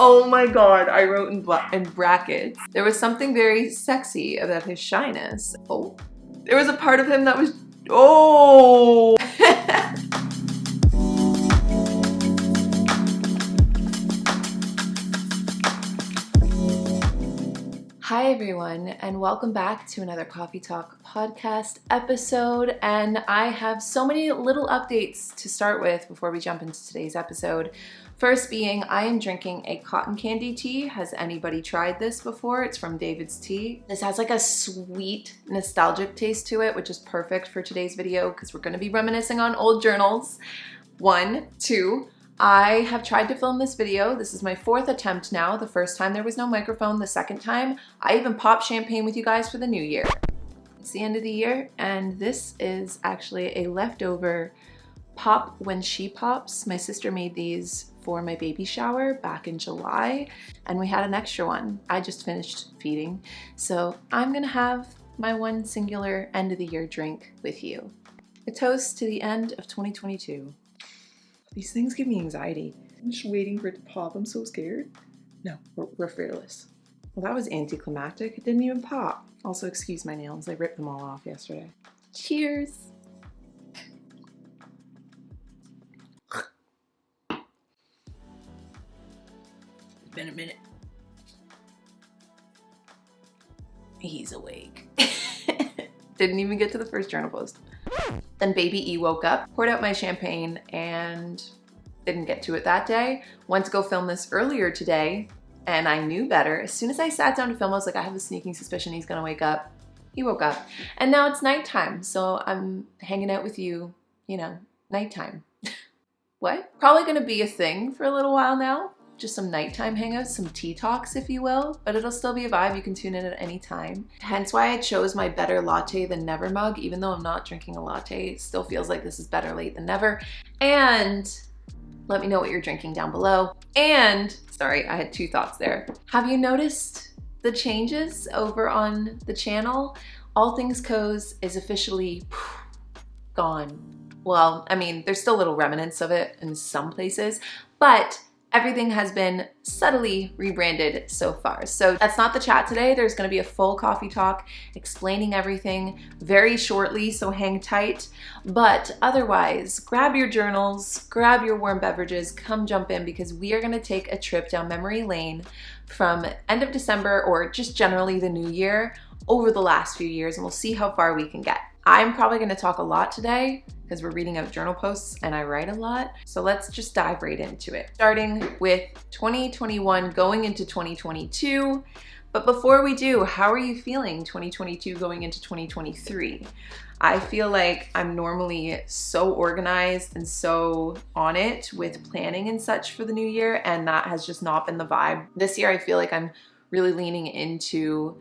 Oh my God, I wrote in brackets. There was something very sexy about his shyness. Oh, there was a part of him that was, oh. Hi everyone, and welcome back to another Coffee Talk podcast episode. And I have so many little updates to start with before we jump into today's episode. First being, I am drinking a cotton candy tea. Has anybody tried this before? It's from David's Tea. This has like a sweet, nostalgic taste to it, which is perfect for today's video because we're going to be reminiscing on old journals. 1, 2. I have tried to film this video. This is my 4th attempt now. The first time there was no microphone. The second time, I even popped champagne with you guys for the new year. It's the end of the year, and this is actually a leftover Pop When She Pops. My sister made these for my baby shower back in July, and we had an extra one. I just finished feeding, so I'm gonna have my one singular end of the year drink with you. A toast to the end of 2022. These things give me anxiety. I'm just waiting for it to pop. I'm so scared. No, we're fearless. Well, that was anticlimactic. It didn't even pop. Also, excuse my nails. I ripped them all off yesterday. Cheers. It's been a minute. He's awake. Didn't even get to the first journal post. Then baby E woke up, poured out my champagne, and didn't get to it that day. Went to go film this earlier today, and I knew better. As soon as I sat down to film, I was like, I have a sneaking suspicion he's gonna wake up. He woke up. And now it's nighttime, so I'm hanging out with you, nighttime. What? Probably gonna be a thing for a little while now. Just some nighttime hangouts, some tea talks, if you will, but it'll still be a vibe. You can tune in at any time. Hence why I chose my better latte than never mug. Even though I'm not drinking a latte, it still feels like this is better late than never. And let me know what you're drinking down below. And, sorry, I had 2 thoughts there. Have you noticed the changes over on the channel? All Things Co's is officially gone. Well, I mean, there's still little remnants of it in some places, but everything has been subtly rebranded so far. So that's not the chat today. There's gonna be a full coffee talk explaining everything very shortly, so hang tight. But otherwise, grab your journals, grab your warm beverages, come jump in because we are gonna take a trip down memory lane from end of December or just generally the new year over the last few years, and we'll see how far we can get. I'm probably gonna talk a lot today because we're reading out journal posts and I write a lot. So let's just dive right into it. Starting with 2021 going into 2022. But before we do, how are you feeling 2022 going into 2023? I feel like I'm normally so organized and so on it with planning and such for the new year, and that has just not been the vibe. This year I feel like I'm really leaning into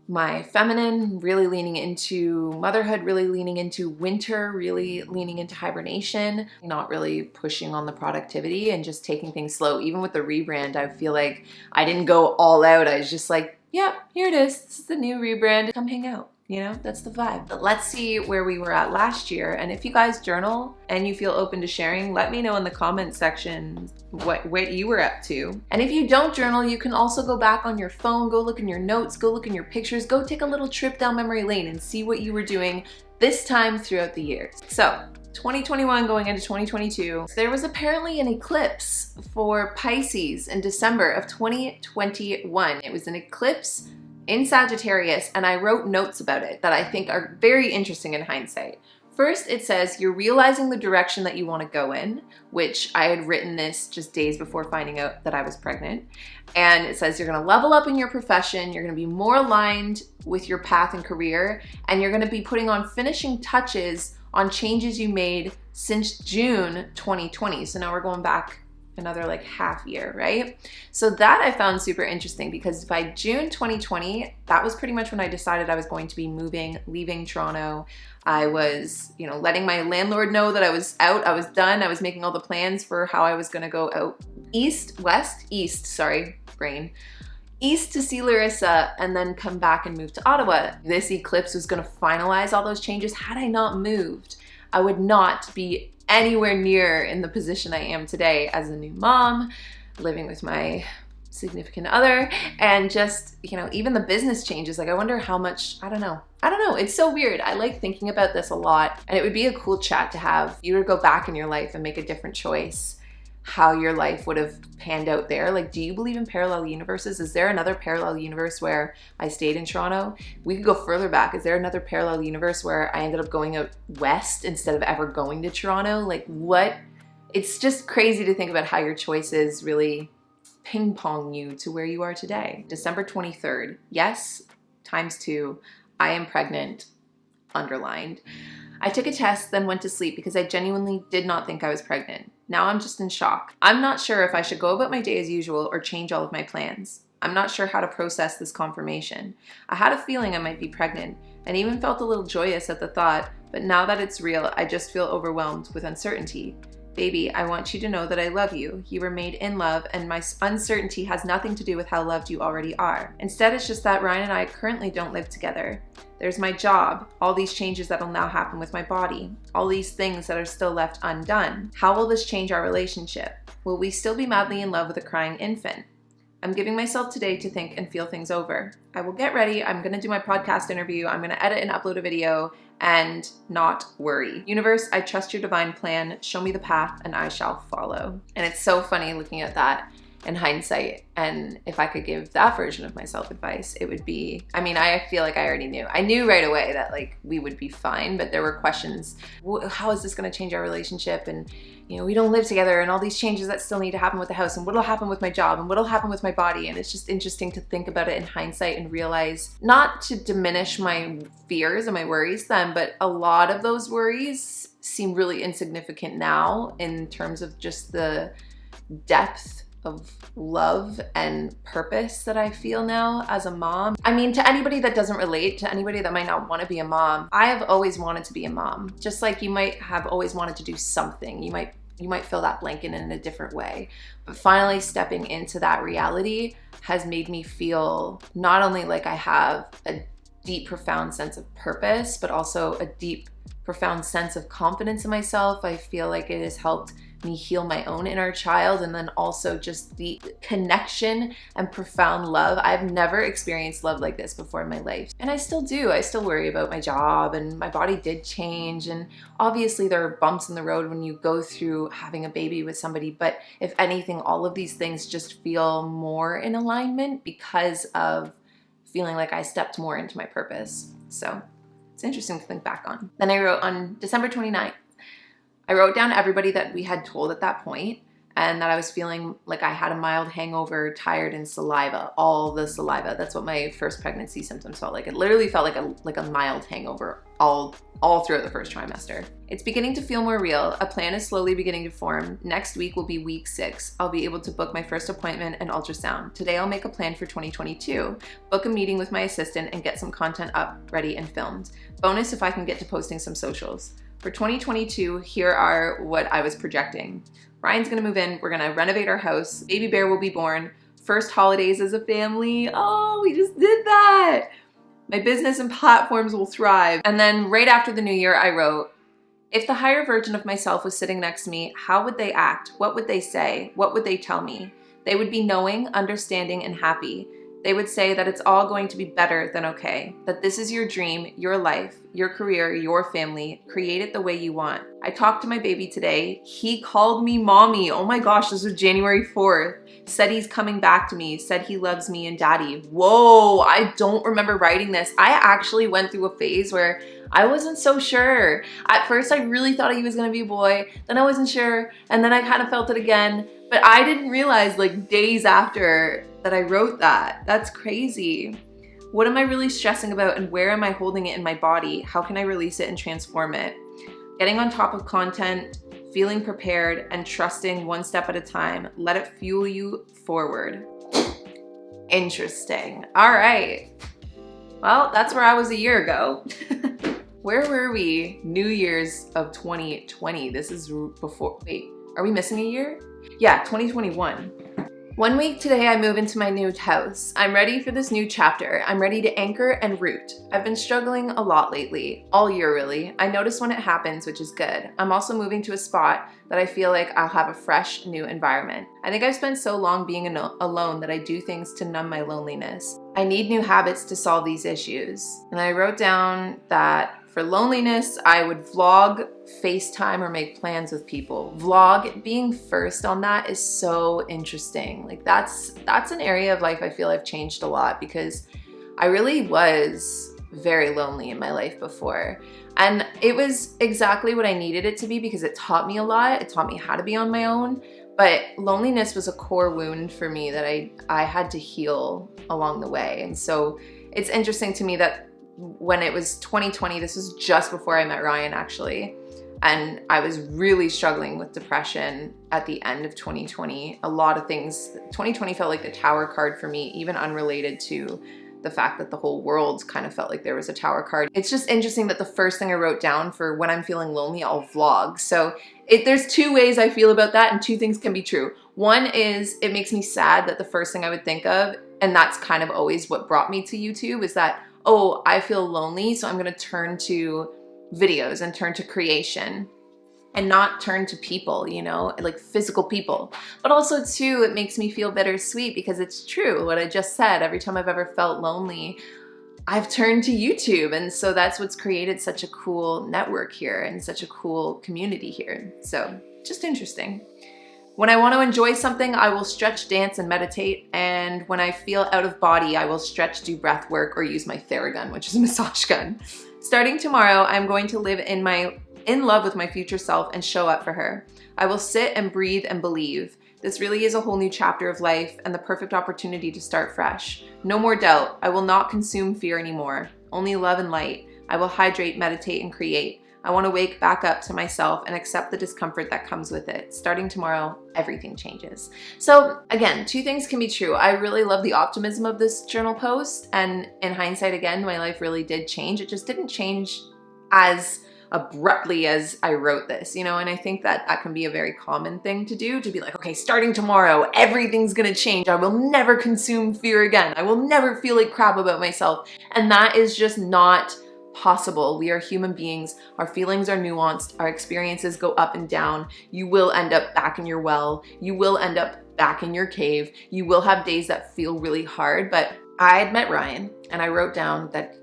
my feminine, really leaning into motherhood, really leaning into winter, really leaning into hibernation, not really pushing on the productivity and just taking things slow. Even with the rebrand, I feel like I didn't go all out. I was just like, yeah, here it is. This is the new rebrand. Come hang out. That's the vibe. But let's see where we were at last year. And if you guys journal and you feel open to sharing, let me know in the comment section what you were up to. And if you don't journal, you can also go back on your phone, go look in your notes, go look in your pictures, go take a little trip down memory lane and see what you were doing this time throughout the years. So 2021 going into 2022, there was apparently an eclipse for Pisces in December of 2021. It was an eclipse in Sagittarius, and I wrote notes about it that I think are very interesting in hindsight. First, it says you're realizing the direction that you want to go in, which I had written this just days before finding out that I was pregnant. And it says you're going to level up in your profession, you're going to be more aligned with your path and career, and you're going to be putting on finishing touches on changes you made since June 2020. So now we're going back another like half year, right? So that I found super interesting because by June 2020, that was pretty much when I decided I was going to be moving, leaving Toronto. I was, letting my landlord know that I was out, I was done. I was making all the plans for how I was gonna go out east to see Larissa and then come back and move to Ottawa. This eclipse was gonna finalize all those changes. Had I not moved, I would not be anywhere near in the position I am today as a new mom, living with my significant other, and just, you know, even the business changes. Like, I wonder how much, I don't know. It's so weird. I like thinking about this a lot, and it would be a cool chat to have. If you were to go back in your life and make a different choice, how your life would have panned out there. Like, do you believe in parallel universes? Is there another parallel universe where I stayed in Toronto? We could go further back. Is there another parallel universe where I ended up going out west instead of ever going to Toronto? Like, what? It's just crazy to think about how your choices really ping pong you to where you are today. December 23rd. Yes, ×2. I am pregnant. Underlined. I took a test, then went to sleep because I genuinely did not think I was pregnant. Now I'm just in shock. I'm not sure if I should go about my day as usual or change all of my plans. I'm not sure how to process this confirmation. I had a feeling I might be pregnant and even felt a little joyous at the thought, but now that it's real, I just feel overwhelmed with uncertainty. Baby, I want you to know that I love you. You were made in love, and my uncertainty has nothing to do with how loved you already are. Instead, it's just that Ryan and I currently don't live together. There's my job, all these changes that'll now happen with my body, all these things that are still left undone. How will this change our relationship? Will we still be madly in love with a crying infant? I'm giving myself today to think and feel things over. I will get ready. I'm going to do my podcast interview. I'm going to edit and upload a video and not worry. Universe, I trust your divine plan. Show me the path and I shall follow. And it's so funny looking at that in hindsight. And if I could give that version of myself advice, it would be, I mean, I feel like I already knew. I knew right away that like we would be fine, but there were questions. How is this going to change our relationship? And you know, we don't live together, and all these changes that still need to happen with the house, and what'll happen with my job, and what'll happen with my body. And it's just interesting to think about it in hindsight and realize, not to diminish my fears and my worries then, but a lot of those worries seem really insignificant now in terms of just the depth of love and purpose that I feel now as a mom. I mean, to anybody that doesn't relate, to anybody that might not want to be a mom, I have always wanted to be a mom. Just like you might have always wanted to do something. You might fill that blank in a different way. But finally stepping into that reality has made me feel not only like I have a deep, profound sense of purpose, but also a deep, profound sense of confidence in myself. I feel like it has helped me heal my own inner child, and then also just the connection and profound love. I've never experienced love like this before in my life, and I still do. I still worry about my job, and my body did change, and obviously there are bumps in the road when you go through having a baby with somebody, but if anything, all of these things just feel more in alignment because of feeling like I stepped more into my purpose. So it's interesting to think back on. Then I wrote on December 29th, I wrote down everybody that we had told at that point, and that I was feeling like I had a mild hangover, tired, and saliva, all the saliva. That's what my first pregnancy symptoms felt like. It literally felt like a mild hangover all throughout the first trimester. It's beginning to feel more real. A plan is slowly beginning to form. Next week will be week 6. I'll be able to book my first appointment and ultrasound. Today I'll make a plan for 2022, book a meeting with my assistant, and get some content up, ready, and filmed. Bonus if I can get to posting some socials. For 2022, here are what I was projecting. Ryan's gonna move in, we're gonna renovate our house, baby bear will be born, first holidays as a family, oh, we just did that! My business and platforms will thrive. And then right after the new year, I wrote, if the higher version of myself was sitting next to me, how would they act? What would they say? What would they tell me? They would be knowing, understanding, and happy. They would say that it's all going to be better than okay, that this is your dream, your life, your career, your family. Create it the way you want. I talked to my baby today. He called me mommy. Oh my gosh, this was January 4th. Said he's coming back to me, said he loves me and daddy. Whoa, I don't remember writing this. I actually went through a phase where I wasn't so sure. At first, I really thought he was gonna be a boy. Then I wasn't sure. And then I kind of felt it again. But I didn't realize like days after that I wrote that. That's crazy. What am I really stressing about, and where am I holding it in my body? How can I release it and transform it? Getting on top of content, feeling prepared, and trusting one step at a time. Let it fuel you forward. Interesting. All right. Well, that's where I was a year ago. Where were we? New Year's of 2020. This is before, wait, are we missing a year? Yeah, 2021. 1 week today I move into my new house. I'm ready for this new chapter. I'm ready to anchor and root. I've been struggling a lot lately, all year really. I notice when it happens, which is good. I'm also moving to a spot that I feel like I'll have a fresh, new environment. I think I've spent so long being alone that I do things to numb my loneliness. I need new habits to solve these issues. And I wrote down that for loneliness, I would vlog, FaceTime, or make plans with people. Vlog, being first on that is so interesting. Like that's an area of life I feel I've changed a lot because I really was very lonely in my life before. And it was exactly what I needed it to be because it taught me a lot. It taught me how to be on my own. But loneliness was a core wound for me that I had to heal along the way. And so it's interesting to me that when it was 2020, this was just before I met Ryan actually, and I was really struggling with depression at the end of 2020. A lot of things, 2020 felt like the tower card for me, even unrelated to the fact that the whole world kind of felt like there was a tower card. It's just interesting that the first thing I wrote down for when I'm feeling lonely, I'll vlog. So there's two ways I feel about that, and two things can be true. One is it makes me sad that the first thing I would think of, and that's kind of always what brought me to YouTube, is that, oh, I feel lonely, so I'm gonna turn to videos and turn to creation and not turn to people, you know, like physical people. But also too, it makes me feel bittersweet because it's true what I just said. Every time I've ever felt lonely, I've turned to YouTube. And so that's what's created such a cool network here and such a cool community here. So just interesting. When I want to enjoy something, I will stretch, dance, and meditate. And when I feel out of body, I will stretch, do breath work, or use my Theragun, which is a massage gun. Starting tomorrow, I'm going to live in love with my future self and show up for her. I will sit and breathe and believe. This really is a whole new chapter of life and the perfect opportunity to start fresh. No more doubt. I will not consume fear anymore. Only love and light. I will hydrate, meditate, and create. I want to wake back up to myself and accept the discomfort that comes with it. Starting tomorrow, everything changes. So again, two things can be true. I really love the optimism of this journal post. And in hindsight, again, my life really did change. It just didn't change as abruptly as I wrote this, you know, and I think that that can be a very common thing to do, to be like, okay, starting tomorrow, everything's gonna change. I will never consume fear again. I will never feel like crap about myself. And that is just not possible. We are human beings. Our feelings are nuanced. Our experiences go up and down. You will end up back in your well. You will end up back in your cave. You will have days that feel really hard, but I had met Ryan and I wrote down that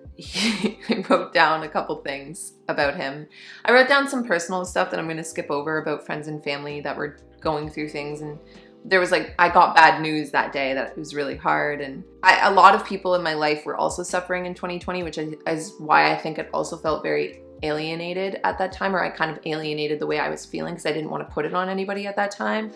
I wrote down a couple things about him. I wrote down some personal stuff that I'm going to skip over about friends and family that were going through things, and there was like, I got bad news that day that it was really hard, and a lot of people in my life were also suffering in 2020, which is why I think it also felt very alienated at that time, or I kind of alienated the way I was feeling because I didn't want to put it on anybody at that time.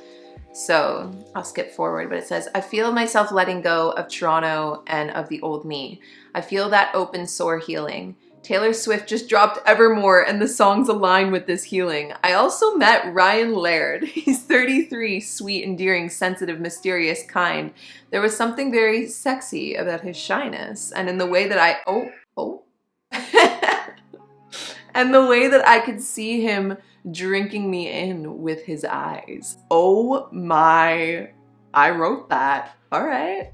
So I'll skip forward, but it says, I feel myself letting go of Toronto and of the old me. I feel that open sore healing. Taylor Swift just dropped Evermore and the songs align with this healing. I also met Ryan Laird. He's 33, sweet, endearing, sensitive, mysterious, kind. There was something very sexy about his shyness and in the way that and the way that I could see him drinking me in with his eyes. Oh my, I wrote that. All right.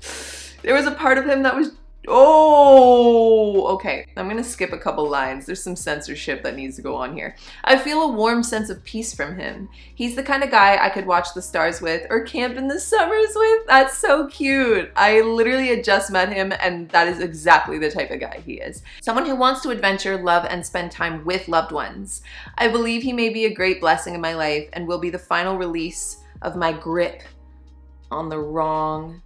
There was a part of him that was, okay. I'm gonna skip a couple lines. There's some censorship that needs to go on here. I feel a warm sense of peace from him. He's the kind of guy I could watch the stars with or camp in the summers with. That's so cute. I literally had just met him and that is exactly the type of guy he is. Someone who wants to adventure, love, and spend time with loved ones. I believe he may be a great blessing in my life and will be the final release of my grip on the wrong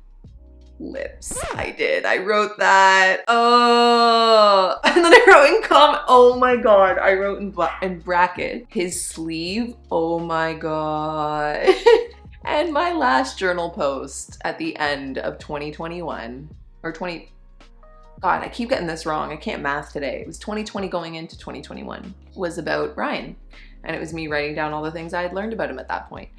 lips. I wrote that. Oh, and then I wrote in comment, oh my god, I wrote in bracket, his sleeve, oh my god. And my last journal post at the end of 2021, or God, I keep getting this wrong. I can't math today. It was 2020 going into 2021, was about Ryan. And it was me writing down all the things I had learned about him at that point.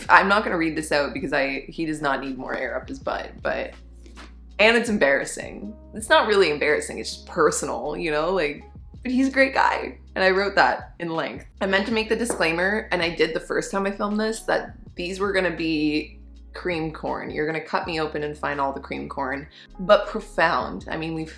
I'm not gonna read this out because he does not need more air up his butt, and it's embarrassing. It's not really embarrassing, it's just personal, you know, like, but he's a great guy. And I wrote that in length. I meant to make the disclaimer, and I did the first time I filmed this, that these were gonna be cream corn. You're gonna cut me open and find all the cream corn, but profound. I mean,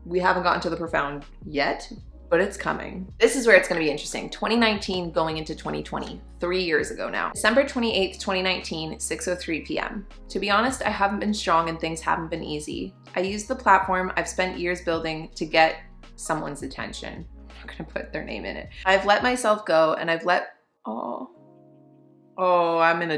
we haven't gotten to the profound yet, but it's coming. This is where it's gonna be interesting. 2019 going into 2020, 3 years ago now. December 28th, 2019, 6:03 p.m. To be honest, I haven't been strong and things haven't been easy. I used the platform I've spent years building to get someone's attention. I'm not gonna put their name in it. I've let myself go and I've let, I'm in a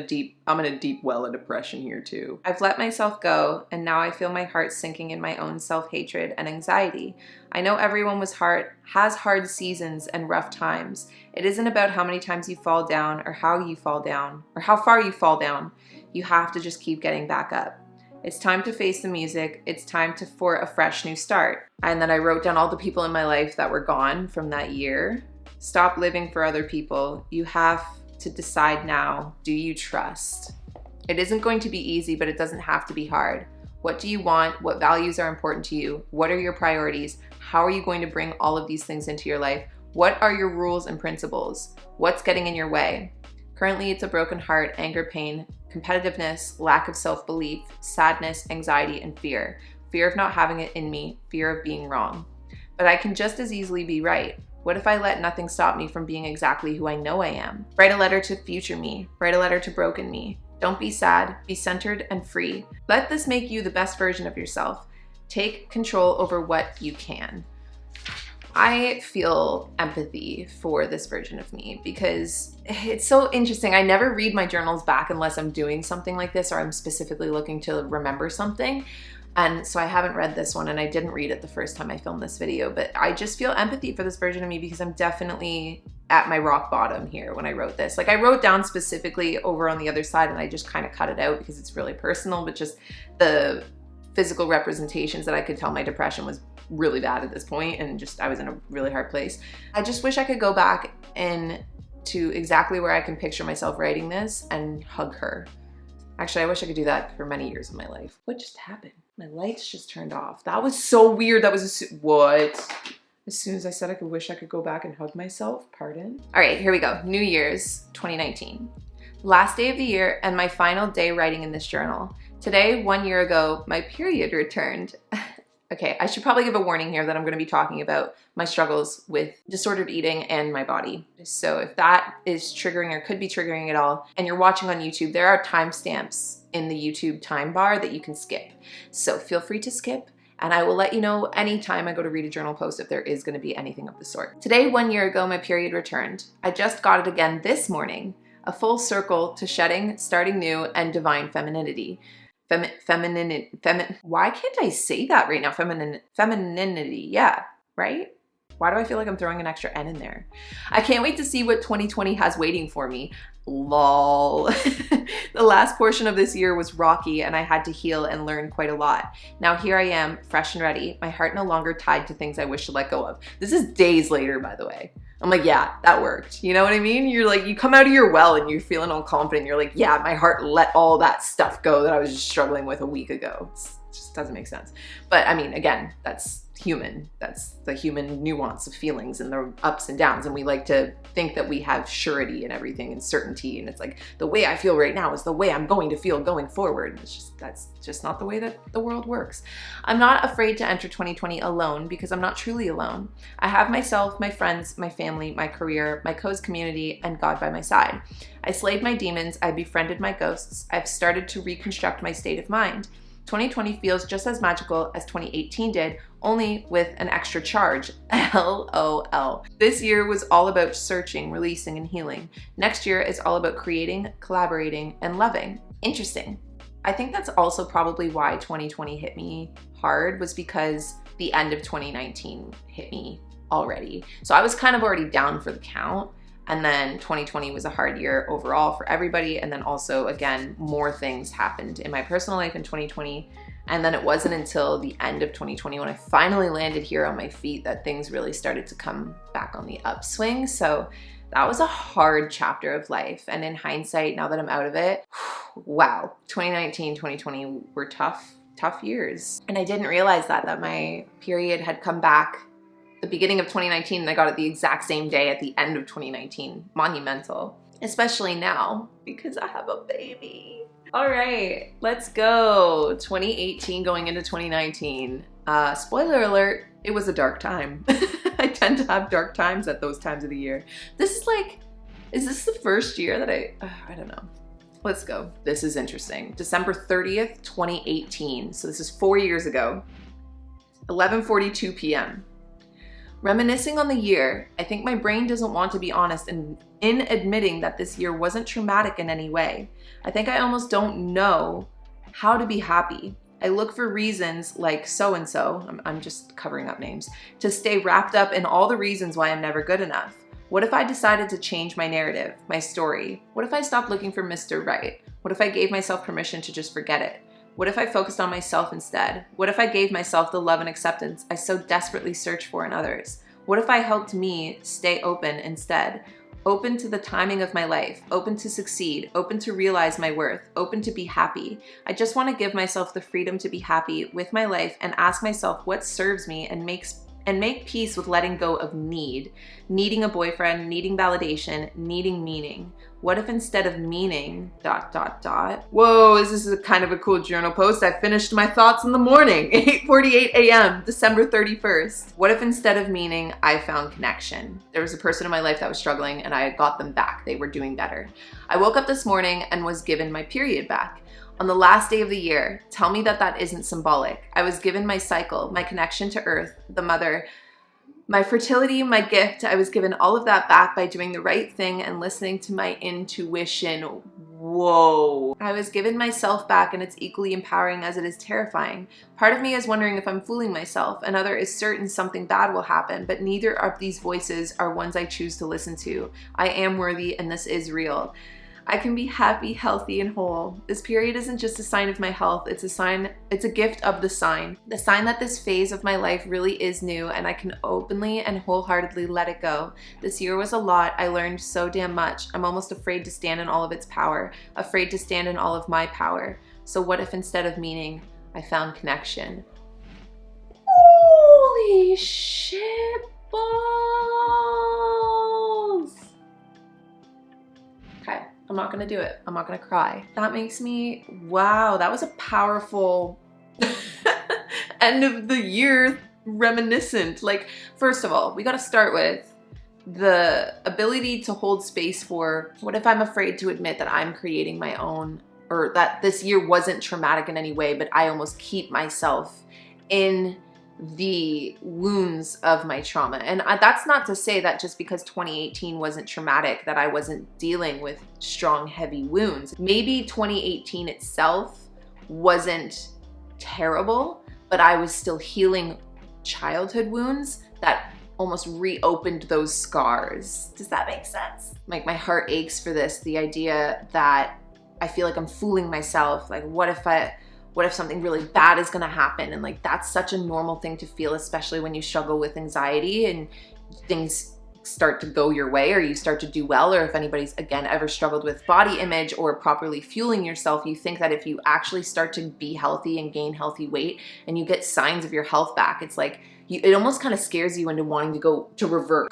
deep well of depression here too. I've let myself go and now I feel my heart sinking in my own self-hatred and anxiety. I know everyone has hard seasons and rough times. It isn't about how many times you fall down or how you fall down or how far you fall down. You have to just keep getting back up. It's time to face the music. It's time for a fresh new start. And then I wrote down all the people in my life that were gone from that year. Stop living for other people. You have to decide now, do you trust? It isn't going to be easy, but it doesn't have to be hard. What do you want? What values are important to you? What are your priorities? How are you going to bring all of these things into your life? What are your rules and principles? What's getting in your way? Currently, it's a broken heart, anger, pain, competitiveness, lack of self-belief, sadness, anxiety, and fear. Fear of not having it in me, fear of being wrong. But I can just as easily be right. What if I let nothing stop me from being exactly who I know I am? Write a letter to future me. Write a letter to broken me. Don't be sad. Be centered and free. Let this make you the best version of yourself. Take control over what you can. I feel empathy for this version of me because it's so interesting. I never read my journals back unless I'm doing something like this or I'm specifically looking to remember something. And so I haven't read this one and I didn't read it the first time I filmed this video, but I just feel empathy for this version of me because I'm definitely at my rock bottom here when I wrote this. Like I wrote down specifically over on the other side and I just kind of cut it out because it's really personal, but just the physical representations that I could tell my depression was really bad at this point and just I was in a really hard place. I just wish I could go back and to exactly where I can picture myself writing this and hug her. Actually, I wish I could do that for many years of my life. What just happened? My lights just turned off. That was so weird. That was what? As soon as I said I could wish I could go back and hug myself, pardon? All right, here we go. New Year's 2019. Last day of the year and my final day writing in this journal. Today, 1 year ago, my period returned. Okay, I should probably give a warning here that I'm going to be talking about my struggles with disordered eating and my body. So if that is triggering or could be triggering at all, and you're watching on YouTube, there are timestamps in the YouTube time bar that you can skip. So feel free to skip, and I will let you know anytime I go to read a journal post if there is going to be anything of the sort. Today, 1 year ago, my period returned. I just got it again this morning. A full circle to shedding, starting new, and divine femininity. Why can't I say that right now? Femininity, yeah, right? Why do I feel like I'm throwing an extra N in there? I can't wait to see what 2020 has waiting for me. Lol. The last portion of this year was rocky and I had to heal and learn quite a lot. Now here I am, fresh and ready, my heart no longer tied to things I wish to let go of. This is days later, by the way. I'm like, yeah, that worked. You know what I mean? You're like, you come out of your well and you're feeling all confident. You're like, yeah, my heart let all that stuff go that I was just struggling with a week ago. It just doesn't make sense. But I mean, again, that's human. That's the human nuance of feelings and the ups and downs. And we like to think that we have surety and everything and certainty. And it's like, the way I feel right now is the way I'm going to feel going forward. That's just not the way that the world works. I'm not afraid to enter 2020 alone because I'm not truly alone. I have myself, my friends, my family, my career, my co's community, and God by my side. I slayed my demons. I befriended my ghosts. I've started to reconstruct my state of mind. 2020 feels just as magical as 2018 did, only with an extra charge. LOL. This year was all about searching, releasing, and healing. Next year is all about creating, collaborating, and loving. Interesting. I think that's also probably why 2020 hit me hard, was because the end of 2019 hit me already. So I was kind of already down for the count. And then 2020 was a hard year overall for everybody. And then also, again, more things happened in my personal life in 2020. And then it wasn't until the end of 2020 when I finally landed here on my feet that things really started to come back on the upswing. So that was a hard chapter of life. And in hindsight, now that I'm out of it, wow, 2019, 2020 were tough years. And I didn't realize that my period had come back the beginning of 2019 and I got it the exact same day at the end of 2019. Monumental. Especially now because I have a baby. All right, let's go. 2018 going into 2019. Spoiler alert, it was a dark time. I tend to have dark times at those times of the year. This is like, is this the first year that I don't know. Let's go. This is interesting. December 30th, 2018. So this is 4 years ago, 11:42 p.m. Reminiscing on the year, I think my brain doesn't want to be honest in admitting that this year wasn't traumatic in any way. I think I almost don't know how to be happy. I look for reasons like so-and-so, I'm just covering up names, to stay wrapped up in all the reasons why I'm never good enough. What if I decided to change my narrative, my story? What if I stopped looking for Mr. Right? What if I gave myself permission to just forget it? What if I focused on myself instead? What if I gave myself the love and acceptance I so desperately search for in others? What if I helped me stay open instead? Open to the timing of my life, open to succeed, open to realize my worth, open to be happy. I just want to give myself the freedom to be happy with my life and ask myself what serves me and make peace with letting go of needing a boyfriend, needing validation, needing meaning. What if instead of meaning, ... Whoa, this is a kind of a cool journal post. I finished my thoughts in the morning, 8:48 a.m., December 31st. What if instead of meaning, I found connection? There was a person in my life that was struggling and I got them back. They were doing better. I woke up this morning and was given my period back. On the last day of the year, tell me that that isn't symbolic. I was given my cycle, my connection to Earth, the mother, my fertility, my gift. I was given all of that back by doing the right thing and listening to my intuition. Whoa. I was given myself back and it's equally empowering as it is terrifying. Part of me is wondering if I'm fooling myself. Another is certain something bad will happen, but neither of these voices are ones I choose to listen to. I am worthy and this is real. I can be happy, healthy, and whole. This period isn't just a sign of my health, it's a gift of the sign that this phase of my life really is new and I can openly and wholeheartedly let it go. This year was a lot. I learned so damn much. I'm almost afraid to stand in all of its power, afraid to stand in all of my power. So what if instead of meaning, I found connection? Holy shit balls! Okay. I'm not gonna do it. I'm not gonna cry. That makes me, wow, that was a powerful end of the year reminiscent. Like, first of all, we gotta start with the ability to hold space for what if I'm afraid to admit that I'm creating my own, or that this year wasn't traumatic in any way, but I almost keep myself in the wounds of my trauma. And that's not to say that just because 2018 wasn't traumatic that I wasn't dealing with strong, heavy wounds. Maybe 2018 itself wasn't terrible, but I was still healing childhood wounds that almost reopened those scars. Does that make sense? Like, my heart aches for this, the idea that I feel like I'm fooling myself. Like, what if something really bad is gonna happen? And like, that's such a normal thing to feel, especially when you struggle with anxiety and things start to go your way or you start to do well, or if anybody's, again, ever struggled with body image or properly fueling yourself, you think that if you actually start to be healthy and gain healthy weight and you get signs of your health back, it's like, it almost kind of scares you into wanting to go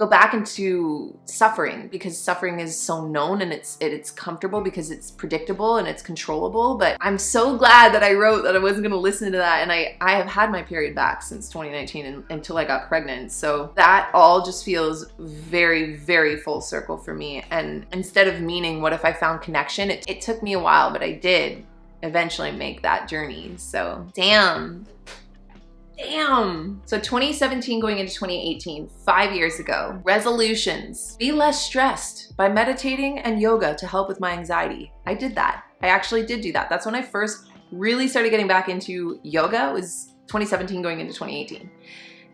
back into suffering, because suffering is so known and it's comfortable because it's predictable and it's controllable. But I'm so glad that I wrote that I wasn't going to listen to that, and I have had my period back since 2019 until I got pregnant. So that all just feels very, very full circle for me. And instead of meaning, what if I found connection? It took me a while, but I did eventually make that journey. So damn. So 2017 going into 2018, 5 years ago. Resolutions. Be less stressed by meditating and yoga to help with my anxiety. I did that. I actually did do that. That's when I first really started getting back into yoga. It was 2017 going into 2018.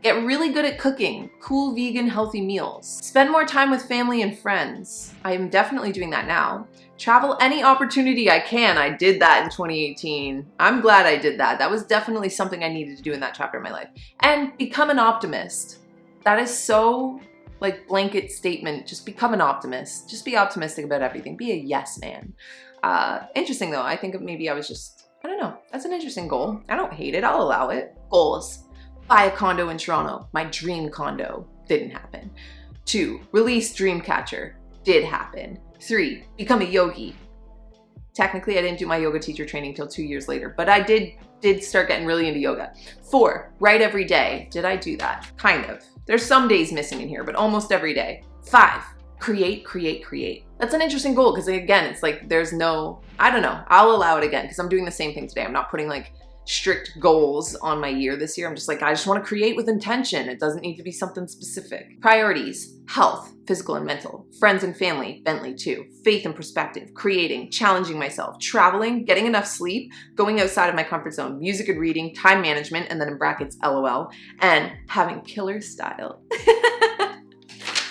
Get really good at cooking, cool, vegan, healthy meals. Spend more time with family and friends. I am definitely doing that now. Travel any opportunity I can. I did that in 2018. I'm glad I did that. That was definitely something I needed to do in that chapter of my life. And become an optimist. That is so, like, blanket statement. Just become an optimist. Just be optimistic about everything. Be a yes man. Interesting though. I think maybe I was just, I don't know. That's an interesting goal. I don't hate it. I'll allow it. Goals. Buy a condo in Toronto. My dream condo. Didn't happen. 2, release Dreamcatcher. Did happen. 3, become a yogi. Technically, I didn't do my yoga teacher training till 2 years later, but I did start getting really into yoga. 4, write every day. Did I do that? Kind of. There's some days missing in here, but almost every day. 5, create, create, create. That's an interesting goal because again, it's like there's no, I don't know. I'll allow it again because I'm doing the same thing today. I'm not putting like strict goals on my year this year. I'm just like, I just want to create with intention. It doesn't need to be something specific. Priorities, health, physical and mental, friends and family, Bentley too, faith and perspective, creating, challenging myself, traveling, getting enough sleep, going outside of my comfort zone, music and reading, time management, and then in brackets, LOL, and having killer style.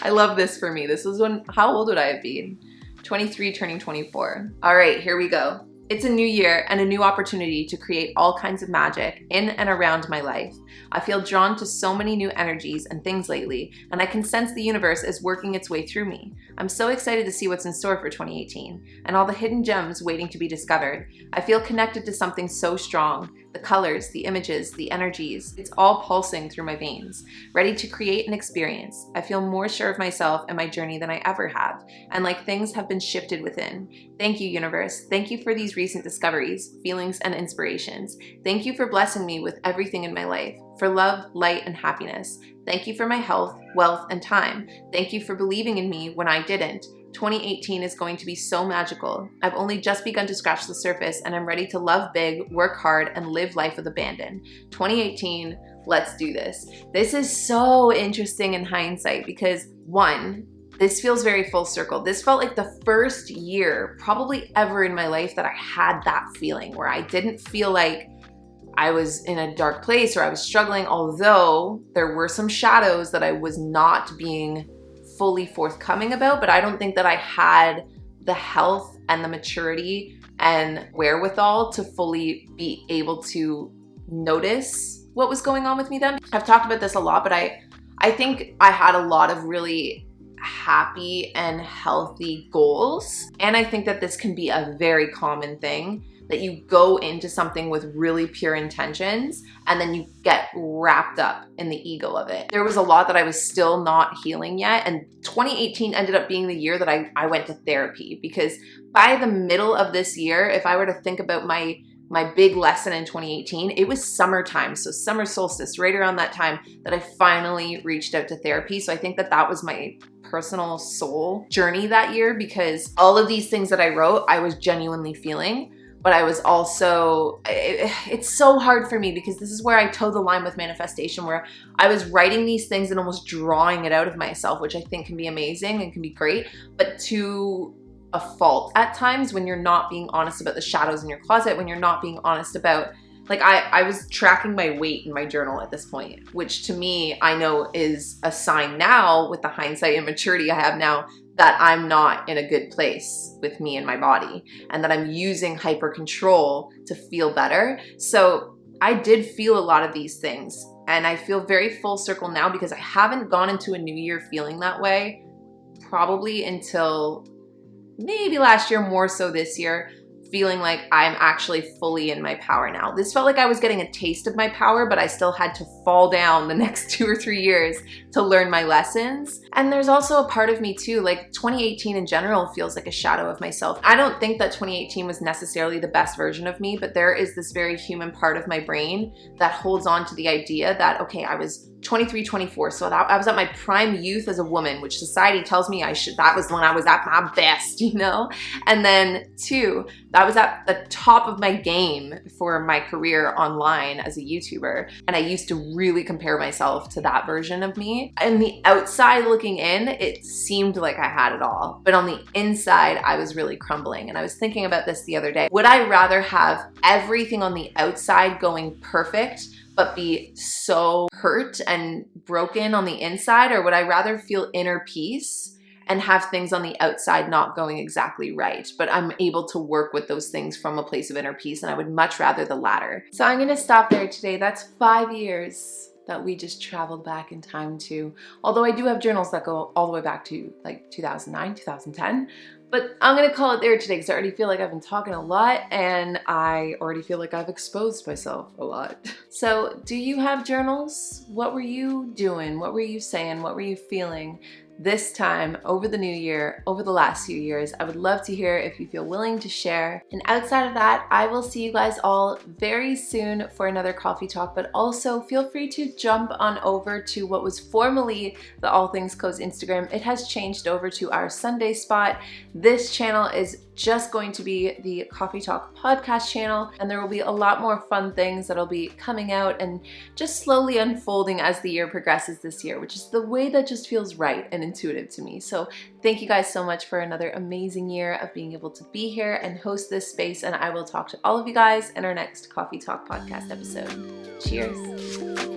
I love this for me. This was when, how old would I have been? 23 turning 24. All right, here we go. It's a new year and a new opportunity to create all kinds of magic in and around my life. I feel drawn to so many new energies and things lately, and I can sense the universe is working its way through me. I'm so excited to see what's in store for 2018 and all the hidden gems waiting to be discovered. I feel connected to something so strong. The colors, the images, the energies, it's all pulsing through my veins, ready to create an experience. I feel more sure of myself and my journey than I ever have, and like things have been shifted within. Thank you, universe. Thank you for these recent discoveries, feelings, and inspirations. Thank you for blessing me with everything in my life, for love, light, and happiness. Thank you for my health, wealth, and time. Thank you for believing in me when I didn't. 2018 is going to be so magical. I've only just begun to scratch the surface and I'm ready to love big, work hard, and live life with abandon. 2018, let's do this. This is so interesting in hindsight because 1, this feels very full circle. This felt like the first year probably ever in my life that I had that feeling where I didn't feel like I was in a dark place or I was struggling, although there were some shadows that I was not being fully forthcoming about, but I don't think that I had the health and the maturity and wherewithal to fully be able to notice what was going on with me then. I've talked about this a lot, but I think I had a lot of really happy and healthy goals. And I think that this can be a very common thing, that you go into something with really pure intentions and then you get wrapped up in the ego of it. There was a lot that I was still not healing yet, and 2018 ended up being the year that I went to therapy, because by the middle of this year, if I were to think about my big lesson in 2018, it was summertime. So summer solstice, right around that time that I finally reached out to therapy. So I think that that was my personal soul journey that year, because all of these things that I wrote, I was genuinely feeling. But I was also, it's so hard for me because this is where I toe the line with manifestation, where I was writing these things and almost drawing it out of myself, which I think can be amazing and can be great, but to a fault at times when you're not being honest about the shadows in your closet, when you're not being honest about, like I was tracking my weight in my journal at this point, which to me, I know is a sign now with the hindsight and maturity I have now that I'm not in a good place with me and my body, and that I'm using hyper control to feel better. So I did feel a lot of these things, and I feel very full circle now because I haven't gone into a new year feeling that way probably until maybe last year, more so this year, feeling like I'm actually fully in my power now. This felt like I was getting a taste of my power, but I still had to fall down the next 2 or 3 years to learn my lessons. And there's also a part of me too, like 2018 in general feels like a shadow of myself. I don't think that 2018 was necessarily the best version of me, but there is this very human part of my brain that holds on to the idea that, okay, I was 23, 24. So I was at my prime youth as a woman, which society tells me that was when I was at my best, you know? And then 2, that was at the top of my game for my career online as a YouTuber. And I used to really compare myself to that version of me. And the outside looking in, it seemed like I had it all. But on the inside, I was really crumbling. And I was thinking about this the other day. Would I rather have everything on the outside going perfect, but be so hurt and broken on the inside? Or would I rather feel inner peace and have things on the outside not going exactly right, but I'm able to work with those things from a place of inner peace? And I would much rather the latter. So I'm gonna stop there today. That's 5 years that we just traveled back in time to, although I do have journals that go all the way back to like 2009, 2010. But I'm gonna call it there today because I already feel like I've been talking a lot and I already feel like I've exposed myself a lot. So do you have journals? What were you doing? What were you saying? What were you feeling this time over the new year, over the last few years. I would love to hear if you feel willing to share. And outside of that, I will see you guys all very soon for another coffee talk, but also feel free to jump on over to what was formerly the All Things Co's Instagram. It has changed over to our Sunday spot. This channel is just going to be the Coffee Talk podcast channel, and there will be a lot more fun things that'll be coming out and just slowly unfolding as the year progresses this year, which is the way that just feels right and intuitive to me. So thank you guys so much for another amazing year of being able to be here and host this space, and I will talk to all of you guys in our next Coffee Talk podcast episode. Cheers.